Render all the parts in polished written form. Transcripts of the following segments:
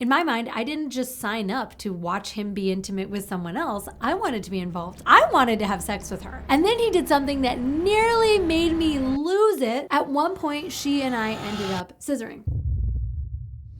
In my mind, I didn't just sign up to watch him be intimate with someone else. I wanted to be involved. I wanted to have sex with her. And then he did something that nearly made me lose it. At one point, she and I ended up scissoring.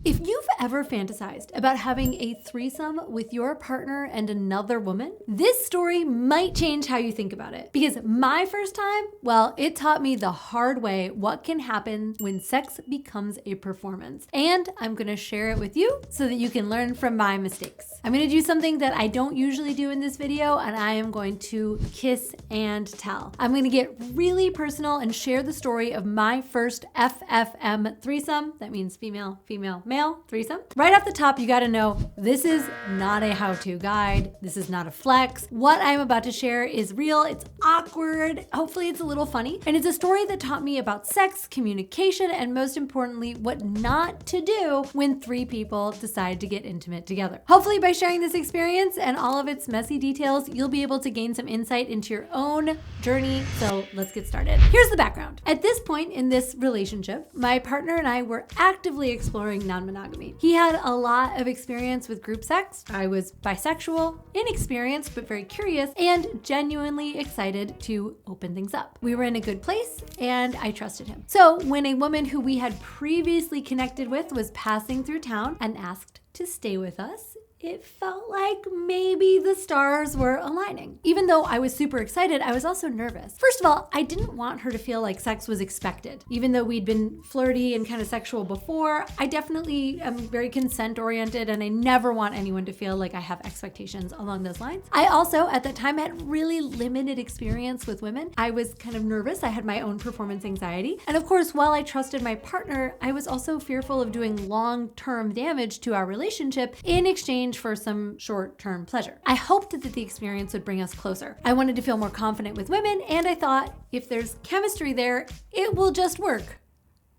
If you've ever fantasized about having a threesome with your partner and another woman, this story might change how you think about it. Because my first time, well, it taught me the hard way what can happen when sex becomes a performance. And I'm gonna share it with you so that you can learn from my mistakes. I'm gonna do something that I don't usually do in this video, and I am going to kiss and tell. I'm gonna get really personal and share the story of my first FFM threesome. That means female, male threesome. Right off the top, you gotta know this is not a how-to guide. This is not a flex. What I'm about to share is real. It's awkward. Hopefully it's a little funny. And it's a story that taught me about sex, communication, and most importantly, what not to do when three people decide to get intimate together. Hopefully by sharing this experience and all of its messy details, you'll be able to gain some insight into your own journey. So let's get started. Here's the background. At this point in this relationship, my partner and I were actively exploring non-monogamy. He had a lot of experience with group sex. I was bisexual, inexperienced, but very curious and genuinely excited to open things up. We were in a good place and I trusted him. So when a woman who we had previously connected with was passing through town and asked to stay with us, it felt like maybe the stars were aligning. Even though I was super excited, I was also nervous. First of all, I didn't want her to feel like sex was expected. Even though we'd been flirty and kind of sexual before, I definitely am very consent oriented and I never want anyone to feel like I have expectations along those lines. I also, at that time, had really limited experience with women. I was kind of nervous. I had my own performance anxiety. And of course, while I trusted my partner, I was also fearful of doing long-term damage to our relationship in exchange for some short-term pleasure. I hoped that the experience would bring us closer. I wanted to feel more confident with women, and I thought if there's chemistry there, it will just work,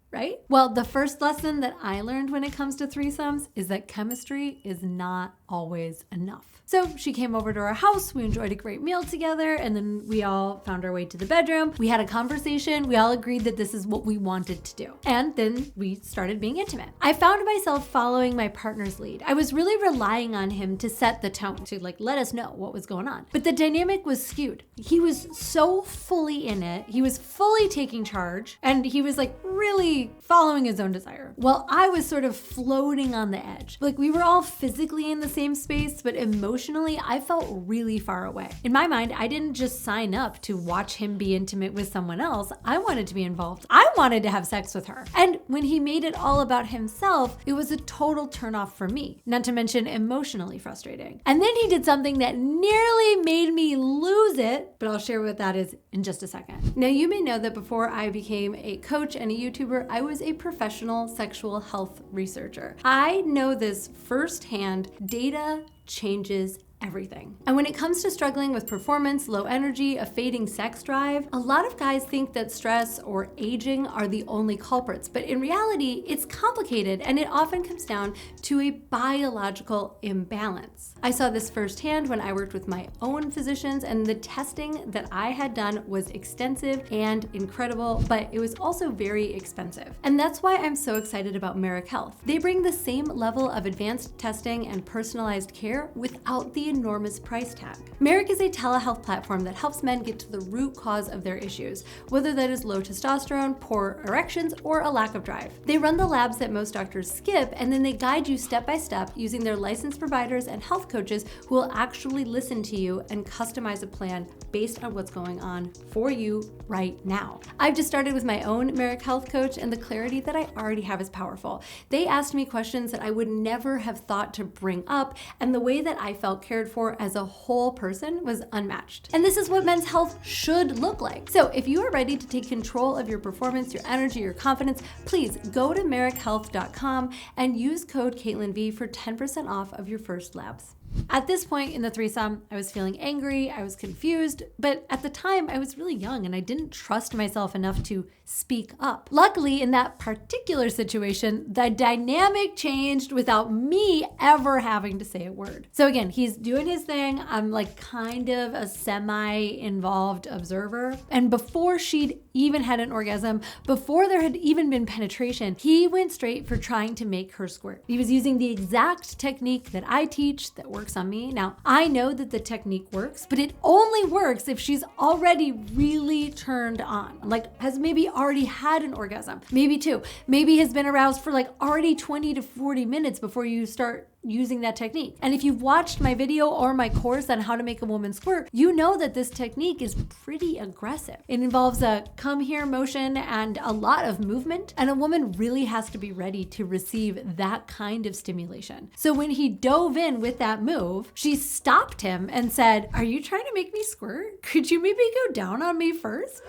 right? Well, the first lesson that I learned when it comes to threesomes is that chemistry is not always enough. So she came over to our house, we enjoyed a great meal together, and then we all found our way to the bedroom. We had a conversation, we all agreed that this is what we wanted to do. And then we started being intimate. I found myself following my partner's lead. I was really relying on him to set the tone, to let us know what was going on. But the dynamic was skewed. He was so fully in it, he was fully taking charge, and he was really following his own desire. While I was sort of floating on the edge. We were all physically in the same space, but emotionally, I felt really far away. In my mind, I didn't just sign up to watch him be intimate with someone else. I wanted to be involved. I wanted to have sex with her. And when he made it all about himself, it was a total turnoff for me, not to mention emotionally frustrating. And then he did something that nearly made me lose it, but I'll share what that is in just a second. Now, you may know that before I became a coach and a YouTuber, I was a professional sexual health researcher. I know this firsthand. Data changes everything. And when it comes to struggling with performance, low energy, a fading sex drive, a lot of guys think that stress or aging are the only culprits, but in reality, it's complicated and it often comes down to a biological imbalance. I saw this firsthand when I worked with my own physicians, and the testing that I had done was extensive and incredible, but it was also very expensive. And that's why I'm so excited about Merrick Health. They bring the same level of advanced testing and personalized care without the enormous price tag. Merrick is a telehealth platform that helps men get to the root cause of their issues, whether that is low testosterone, poor erections, or a lack of drive. They run the labs that most doctors skip, and then they guide you step by step using their licensed providers and health coaches who will actually listen to you and customize a plan based on what's going on for you right now. I've just started with my own Merrick Health coach, and the clarity that I already have is powerful. They asked me questions that I would never have thought to bring up, and the way that I felt cared for as a whole person was unmatched. And this is what men's health should look like. So if you are ready to take control of your performance, your energy, your confidence, please go to merrickhealth.com and use code CaitlinV for 10% off of your first labs. At this point in the threesome, I was feeling angry, I was confused, but at the time I was really young and I didn't trust myself enough to speak up. Luckily, in that particular situation, the dynamic changed without me ever having to say a word. So again, he's doing his thing. I'm like kind of a semi-involved observer. And before she'd even had an orgasm, before there had even been penetration, he went straight for trying to make her squirt. He was using the exact technique that I teach that works on me. Now, I know that the technique works, but it only works if she's already really turned on, like has maybe already had an orgasm, maybe two, maybe has been aroused for like already 20 to 40 minutes before you start using that technique. And if you've watched my video or my course on how to make a woman squirt, you know that this technique is pretty aggressive. It involves a come here motion and a lot of movement, and a woman really has to be ready to receive that kind of stimulation. So when he dove in with that move, she stopped him and said, "Are you trying to make me squirt? Could you maybe go down on me first?"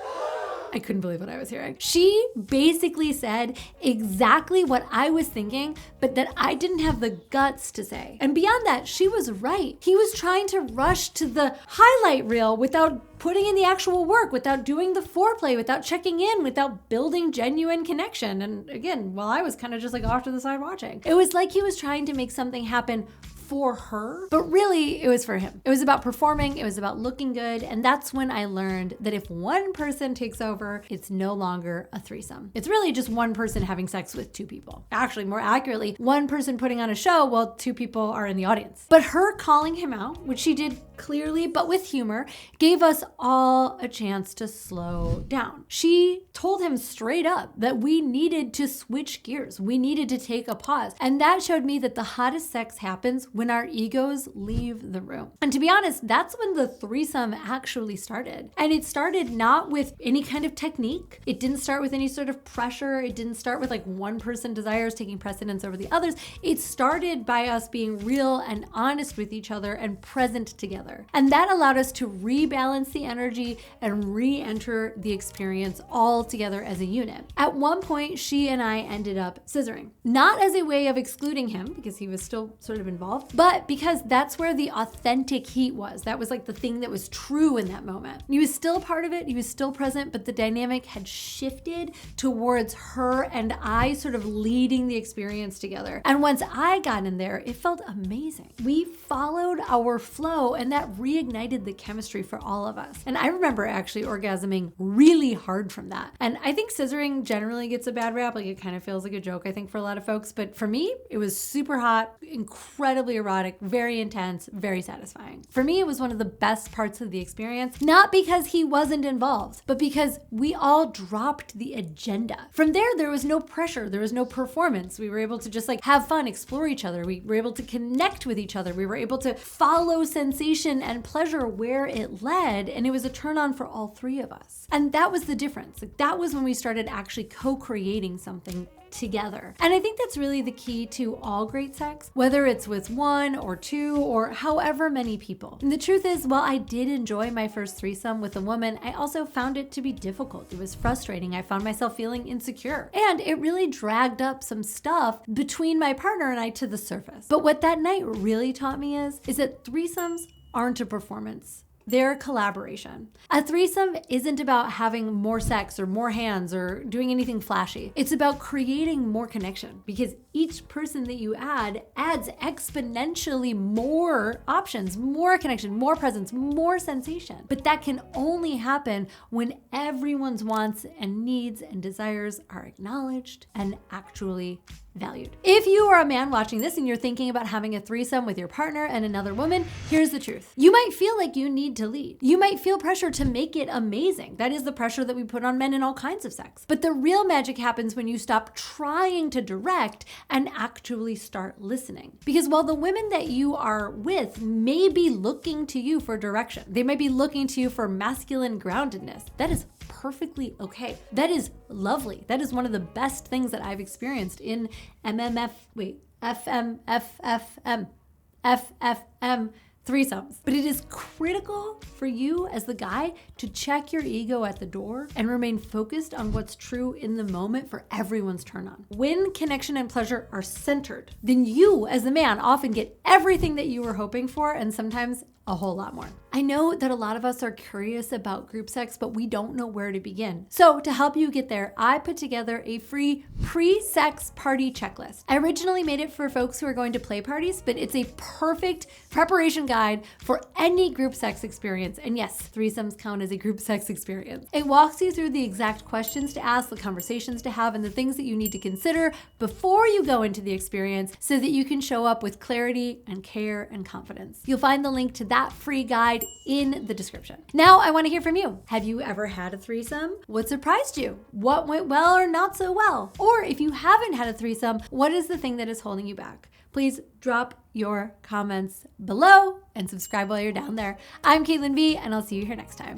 I couldn't believe what I was hearing. She basically said exactly what I was thinking, but that I didn't have the guts to say. And beyond that, she was right. He was trying to rush to the highlight reel without putting in the actual work, without doing the foreplay, without checking in, without building genuine connection. And again, while I was kind of just like off to the side watching, it was like he was trying to make something happen for her, but really it was for him. It was about performing, it was about looking good, and that's when I learned that if one person takes over, it's no longer a threesome. It's really just one person having sex with two people. Actually, more accurately, one person putting on a show while two people are in the audience. But her calling him out, which she did clearly but with humor, gave us all a chance to slow down. She told him straight up that we needed to switch gears. We needed to take a pause. And that showed me that the hottest sex happens when our egos leave the room. And to be honest, that's when the threesome actually started. And it started not with any kind of technique. It didn't start with any sort of pressure. It didn't start with like one person desires taking precedence over the others. It started by us being real and honest with each other and present together. And that allowed us to rebalance the energy and re-enter the experience all together as a unit. At one point, she and I ended up scissoring. Not as a way of excluding him, because he was still sort of involved, but because that's where the authentic heat was. That was like the thing that was true in that moment. He was still part of it, he was still present, but the dynamic had shifted towards her and I sort of leading the experience together. And once I got in there, it felt amazing. We followed our flow, and that reignited the chemistry for all of us. And I remember actually orgasming really hard from that. And I think scissoring generally gets a bad rap. Like it kind of feels like a joke, I think, for a lot of folks. But for me, it was super hot, incredibly erotic, very intense, very satisfying. For me, it was one of the best parts of the experience, not because he wasn't involved, but because we all dropped the agenda. From there was no pressure. There was no performance. We were able to just like have fun, explore each other. We were able to connect with each other. We were able to follow sensation and pleasure where it led, and it was a turn on for all three of us. And that was the difference. Like that was when we started actually co-creating something together. And I think that's really the key to all great sex, whether it's with one or two or however many people. And the truth is, while I did enjoy my first threesome with a woman, I also found it to be difficult. It was frustrating. I found myself feeling insecure, and it really dragged up some stuff between my partner and I to the surface. But what that night really taught me is that threesomes aren't a performance. They're collaboration. A threesome isn't about having more sex or more hands or doing anything flashy. It's about creating more connection, because each person that you add adds exponentially more options, more connection, more presence, more sensation. But that can only happen when everyone's wants and needs and desires are acknowledged and actually valued. If you are a man watching this and you're thinking about having a threesome with your partner and another woman, here's the truth. You might feel like you need to lead. You might feel pressure to make it amazing. That is the pressure that we put on men in all kinds of sex. But the real magic happens when you stop trying to direct and actually start listening. Because while the women that you are with may be looking to you for direction, they might be looking to you for masculine groundedness, that is perfectly okay. That is lovely. That is one of the best things that I've experienced in FFM threesomes. But it is critical for you as the guy to check your ego at the door and remain focused on what's true in the moment for everyone's turn on. When connection and pleasure are centered, then you as the man often get everything that you were hoping for, and sometimes a whole lot more. I know that a lot of us are curious about group sex, but we don't know where to begin. So to help you get there, I put together a free pre-sex party checklist. I originally made it for folks who are going to play parties, but it's a perfect preparation guide for any group sex experience. And yes, threesomes count as a group sex experience. It walks you through the exact questions to ask, the conversations to have, and the things that you need to consider before you go into the experience so that you can show up with clarity and care and confidence. You'll find the link to that free guide in the description. Now I want to hear from you. Have you ever had a threesome? What surprised you? What went well or not so well? Or if you haven't had a threesome, what is the thing that is holding you back? Please drop your comments below and subscribe while you're down there. I'm Caitlin V, and I'll see you here next time.